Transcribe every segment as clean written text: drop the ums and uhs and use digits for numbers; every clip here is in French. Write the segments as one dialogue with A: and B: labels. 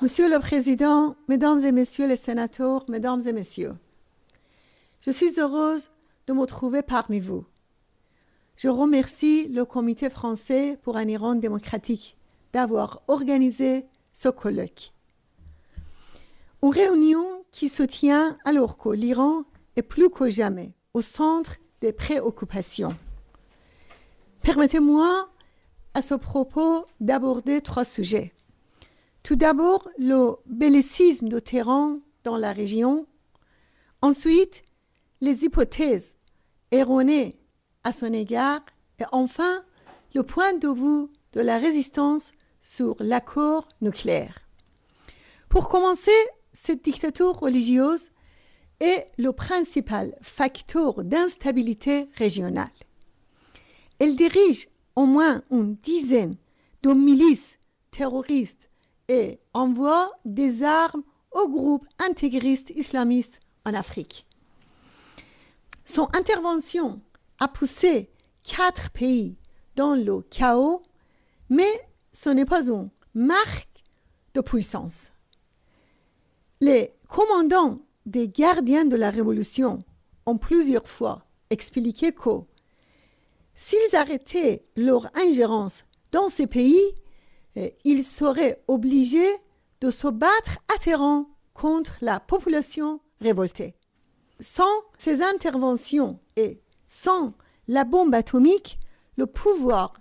A: Monsieur le Président, Mesdames et Messieurs les sénateurs, Mesdames et Messieurs, je suis heureuse de me trouver parmi vous. Je remercie le Comité français pour un Iran démocratique d'avoir organisé ce colloque. Une réunion qui se tient alors que l'Iran est plus que jamais au centre des préoccupations. Permettez-moi à ce propos d'aborder 3 sujets. Tout d'abord, le bellicisme de Téhéran dans la région. Ensuite, les hypothèses erronées à son égard. Et enfin, le point de vue de la résistance sur l'accord nucléaire. Pour commencer, cette dictature religieuse est le principal facteur d'instabilité régionale. Elle dirige au moins une dizaine de milices terroristes et envoie des armes aux groupes intégristes islamistes en Afrique. Son intervention a poussé 4 pays dans le chaos, mais ce n'est pas une marque de puissance. Les commandants des gardiens de la Révolution ont plusieurs fois expliqué que s'ils arrêtaient leur ingérence dans ces pays, ils seraient obligés de se battre à Téhéran contre la population révoltée. Sans ces interventions et sans la bombe atomique, le pouvoir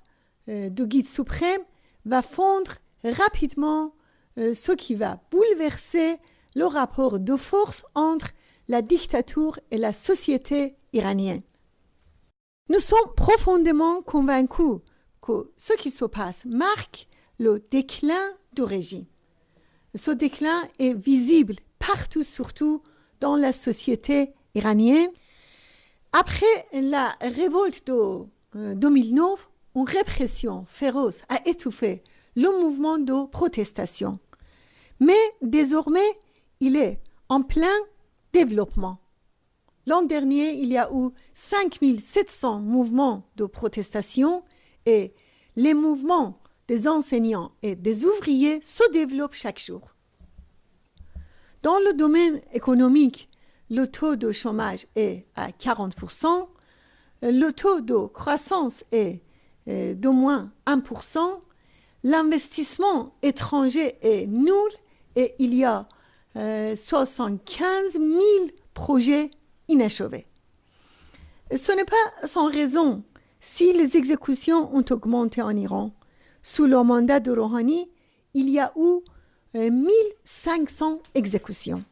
A: du guide suprême va fondre rapidement, ce qui va bouleverser le rapport de force entre la dictature et la société iranienne. Nous sommes profondément convaincus que ce qui se passe marque le déclin du régime. Ce déclin est visible partout, surtout dans la société iranienne. Après la révolte de 2009, une répression féroce a étouffé le mouvement de protestation. Mais désormais, il est en plein développement. L'an dernier, il y a eu 5700 mouvements de protestation et les mouvements des enseignants et des ouvriers se développent chaque jour. Dans le domaine économique, le taux de chômage est à 40%, le taux de croissance est d'au moins 1%, l'investissement étranger est nul et il y a 75 000 projets inachevés. Ce n'est pas sans raison si les exécutions ont augmenté en Iran. Sous le mandat de Rouhani, il y a eu 1500 exécutions.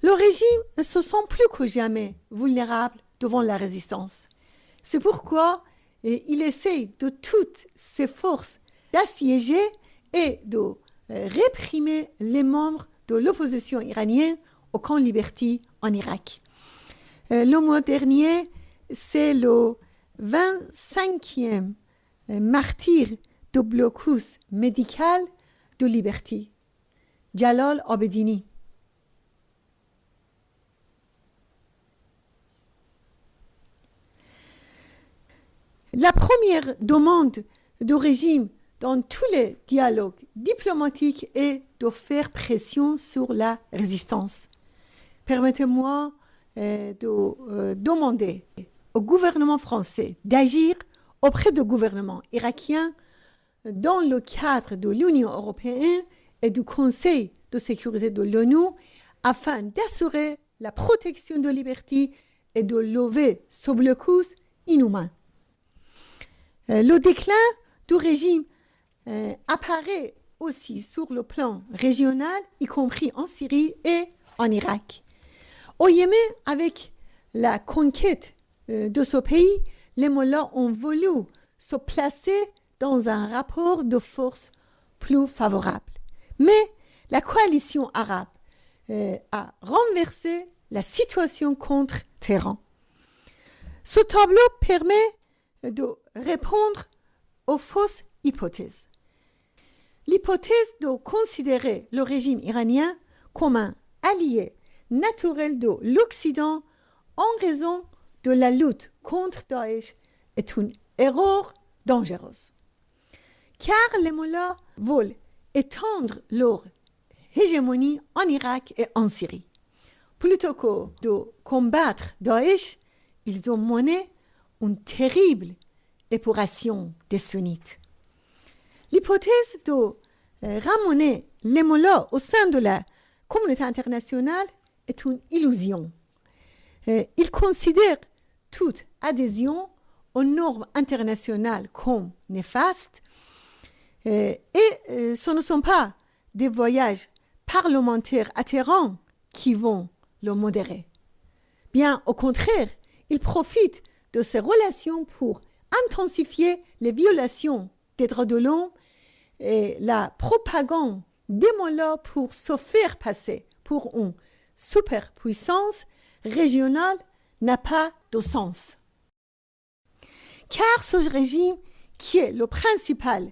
A: Le régime se sent plus que jamais vulnérable devant la résistance. C'est pourquoi il essaie de toutes ses forces d'assiéger et de réprimer les membres de l'opposition iranienne au camp Liberty en Irak. Le mois dernier, c'est le 25e martyr de blocus médical de Liberty, Jalal Abedini. La première demande du régime dans tous les dialogues diplomatiques est de faire pression sur la résistance. Permettez-moi de demander au gouvernement français d'agir auprès du gouvernement irakien dans le cadre de l'Union européenne et du Conseil de sécurité de l'ONU afin d'assurer la protection de Liberty et de lever ce blocus inhumain. Le déclin du régime apparaît aussi sur le plan régional, y compris en Syrie et en Irak. Au Yémen, avec la conquête de ce pays, les mollahs ont voulu se placer dans un rapport de force plus favorable. Mais la coalition arabe a renversé la situation contre Téhéran. Ce tableau permet de répondre aux fausses hypothèses. L'hypothèse de considérer le régime iranien comme un allié naturel de l'Occident en raison de la lutte contre Daesh est une erreur dangereuse. Car les mollahs veulent étendre leur hégémonie en Irak et en Syrie. Plutôt que de combattre Daesh, ils ont mené une terrible épuration des sunnites. L'hypothèse de ramener les mollahs au sein de la communauté internationale est une illusion. Ils considèrent toute adhésion aux normes internationales comme néfastes et ce ne sont pas des voyages parlementaires atterrants qui vont le modérer. Bien au contraire, ils profitent de ces relations pour intensifier les violations des droits de l'homme et la propagande des mollahs pour se faire passer pour une superpuissance régionale n'a pas de sens. Car ce régime, qui est le principal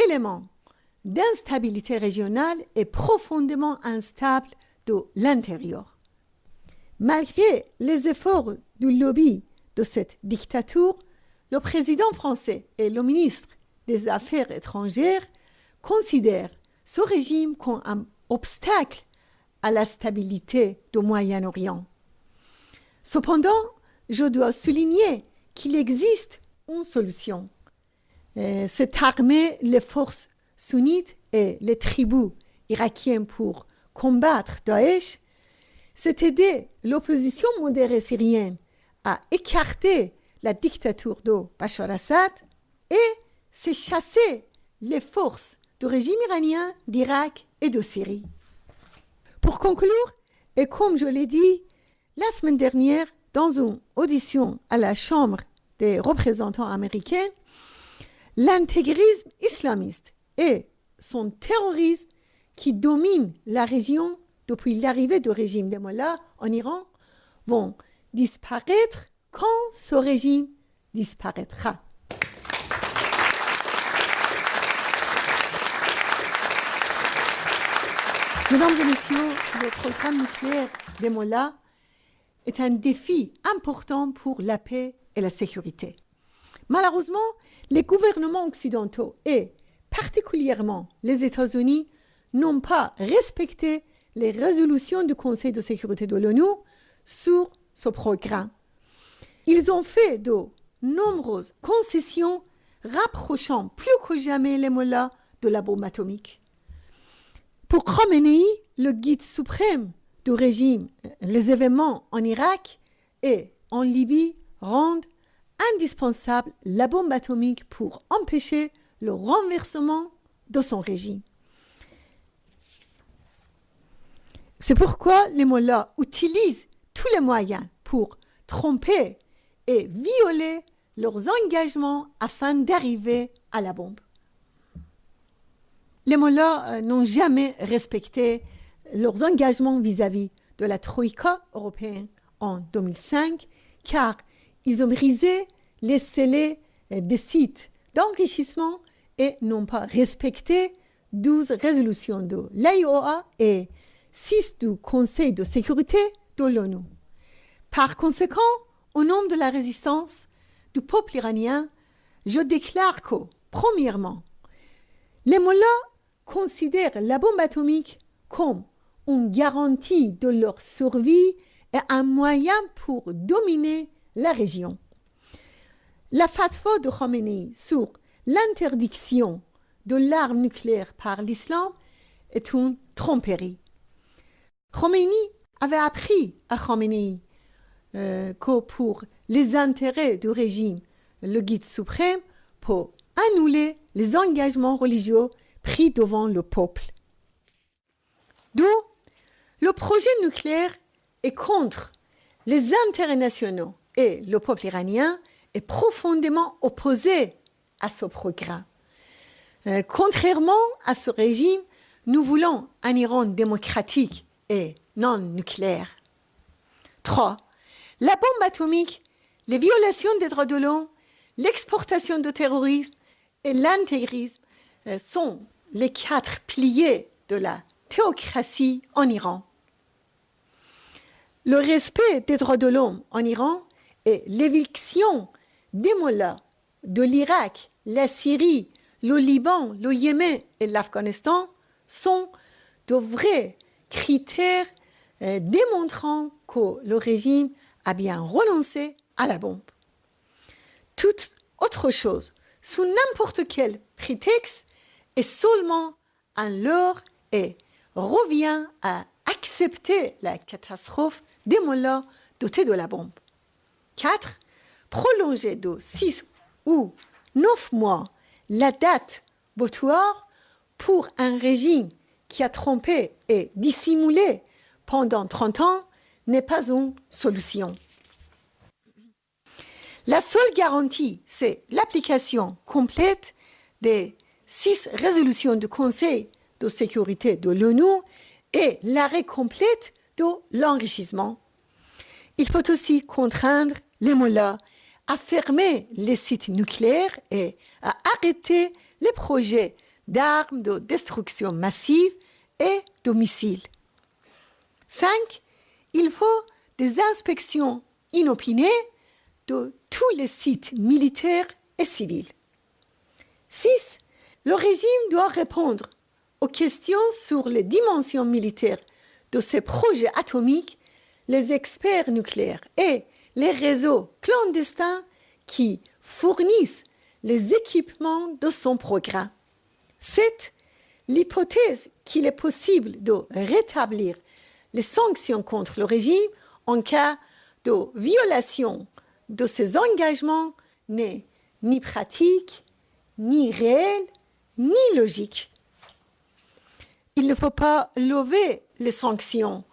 A: élément d'instabilité régionale, est profondément instable de l'intérieur. Malgré les efforts du lobby de cette dictature, le président français et le ministre des Affaires étrangères considèrent ce régime comme un obstacle à la stabilité du Moyen-Orient. Cependant, je dois souligner qu'il existe une solution. C'est armer les forces sunnites et les tribus irakiennes pour combattre Daesh, c'est aider l'opposition modérée syrienne à écarter la dictature de Bachar Assad et c'est chasser les forces du régime iranien d'Irak et de Syrie. Pour conclure, et comme je l'ai dit la semaine dernière dans une audition à la Chambre des représentants américains, l'intégrisme islamiste et son terrorisme qui domine la région depuis l'arrivée du régime des mollahs en Iran vont disparaître quand ce régime disparaîtra. Mesdames et messieurs, le programme nucléaire des mollahs est un défi important pour la paix et la sécurité. Malheureusement, les gouvernements occidentaux et particulièrement les États-Unis n'ont pas respecté les résolutions du Conseil de sécurité de l'ONU sur ce programme. Ils ont fait de nombreuses concessions rapprochant plus que jamais les mollahs de la bombe atomique. Pour Khomeini, le guide suprême du régime, les événements en Irak et en Libye rendent indispensable la bombe atomique pour empêcher le renversement de son régime. C'est pourquoi les mollahs utilisent tous les moyens pour tromper et violer leurs engagements afin d'arriver à la bombe. Les mollahs n'ont jamais respecté leurs engagements vis-à-vis de la Troïka européenne en 2005, car ils ont brisé les scellés des sites d'enrichissement et n'ont pas respecté 12 résolutions de l'AIOA et 6 du Conseil de sécurité de l'ONU. Par conséquent, au nom de la résistance du peuple iranien, je déclare que, premièrement, les mollahs considèrent la bombe atomique comme une garantie de leur survie et un moyen pour dominer la région. La fatwa de Khomeini sur l'interdiction de l'arme nucléaire par l'islam est une tromperie. Khomeini avait appris à Khamenei que pour les intérêts du régime, le guide suprême peut annuler les engagements religieux pris devant le peuple. D'où le projet nucléaire est contre les intérêts nationaux et le peuple iranien est profondément opposé à ce programme. Contrairement à ce régime, nous voulons un Iran démocratique et non nucléaire. 3. La bombe atomique, les violations des droits de l'homme, l'exportation de terrorisme et l'intégrisme sont les 4 piliers de la théocratie en Iran. Le respect des droits de l'homme en Iran et l'éviction des mollahs de l'Irak, la Syrie, le Liban, le Yémen et l'Afghanistan sont de vrais critères démontrant que le régime a bien renoncé à la bombe. Toute autre chose, sous n'importe quel prétexte, est seulement un leurre et revient à accepter la catastrophe des mollahs dotés de la bombe. 4. Prolonger de 6 ou 9 mois la date butoir pour un régime qui a trompé et dissimulé pendant 30 ans n'est pas une solution. La seule garantie, c'est l'application complète des 6 résolutions du Conseil de sécurité de l'ONU et l'arrêt complète de l'enrichissement. Il faut aussi contraindre les mollahs à fermer les sites nucléaires et à arrêter les projets d'armes de destruction massive et de missiles. 5. Il faut des inspections inopinées de tous les sites militaires et civils. 6. Le régime doit répondre aux questions sur les dimensions militaires de ses projets atomiques, les experts nucléaires et les réseaux clandestins qui fournissent les équipements de son programme. 7. L'hypothèse qu'il est possible de rétablir les sanctions contre le régime en cas de violation de ses engagements n'est ni pratique, ni réelle, ni logique. Il ne faut pas lever les sanctions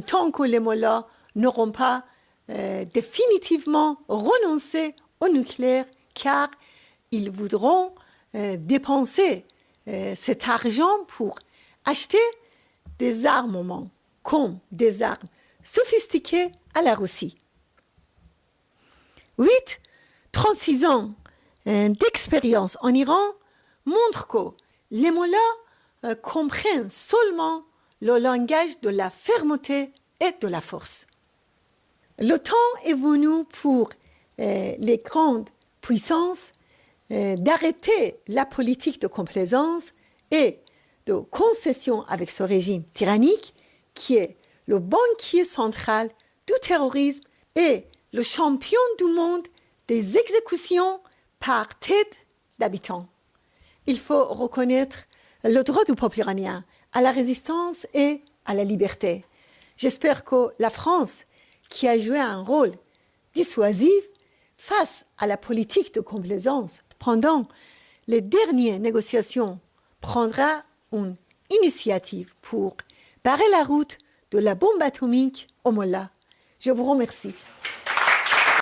A: tant que les mollahs n'auront pas définitivement renoncé au nucléaire, car ils voudront dépenser cet argent pour acheter des armements, comme des armes sophistiquées à la Russie. 8. 36 ans d'expérience en Iran montrent que les mollahs comprennent seulement le langage de la fermeté et de la force. Le temps est venu pour les grandes puissances d'arrêter la politique de complaisance et de concession avec ce régime tyrannique qui est le banquier central du terrorisme et le champion du monde des exécutions par tête d'habitants. Il faut reconnaître le droit du peuple iranien à la résistance et à la liberté. J'espère que la France, qui a joué un rôle dissuasif face à la politique de complaisance pendant les dernières négociations, prendra une initiative pour barrer la route de la bombe atomique aux mollahs. Je vous remercie.